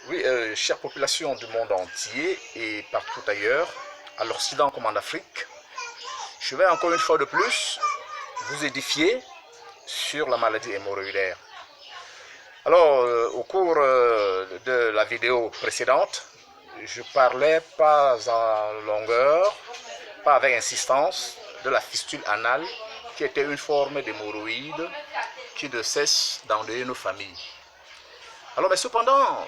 Oui, chère population du monde entier et partout ailleurs, à l'Occident comme en Afrique, je vais encore une fois de plus vous édifier sur la maladie hémorroïdaire. Alors, au cours de la vidéo précédente, je parlais pas en longueur, pas avec insistance, de la fistule anale qui était une forme d'hémorroïde qui ne cesse d'endeuiller nos familles. Alors, mais cependant,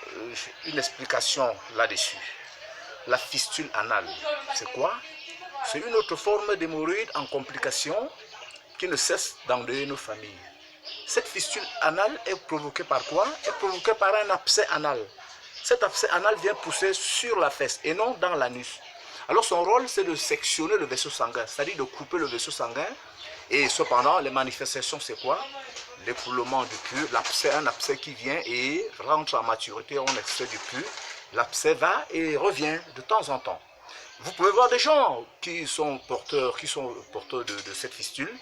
une explication là-dessus. La fistule anale, c'est quoi? C'est une autre forme d'hémorroïde en complication qui ne cesse d'endeuiller nos familles. Cette fistule anale est provoquée par quoi? Elle est provoquée par un abcès anal. Cet abcès anal vient pousser sur la fesse et non dans l'anus. Alors son rôle, c'est de sectionner le vaisseau sanguin, c'est-à-dire de couper le vaisseau sanguin. Et cependant, les manifestations, c'est quoi? L'écoulement du pus, l'abcès, un abcès qui vient et rentre en maturité, on extrait du pus. L'abcès va et revient de temps en temps. Vous pouvez voir des gens qui sont porteurs de cette fistule.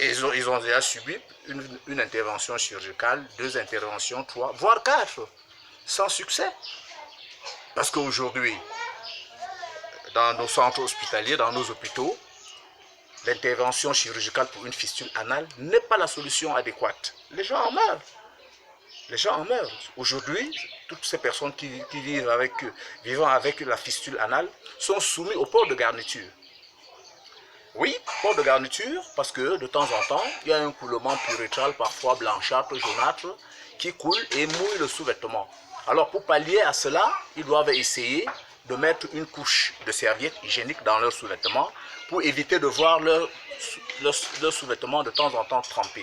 Et ils ont déjà subi une intervention chirurgicale, 2 interventions, 3, voire 4, sans succès. Parce qu'aujourd'hui, dans nos centres hospitaliers, dans nos hôpitaux, l'intervention chirurgicale pour une fistule anale n'est pas la solution adéquate. Les gens en meurent. Les gens en meurent. Aujourd'hui, toutes ces personnes qui vivant avec la fistule anale sont soumises au port de garniture. Oui, port de garniture, parce que de temps en temps, il y a un coulement purétral, parfois blanchâtre, jaunâtre, qui coule et mouille le sous-vêtement. Alors pour pallier à cela, ils doivent essayer de mettre une couche de serviette hygiénique dans leur sous-vêtement pour éviter de voir leur sous-vêtement de temps en temps trempé.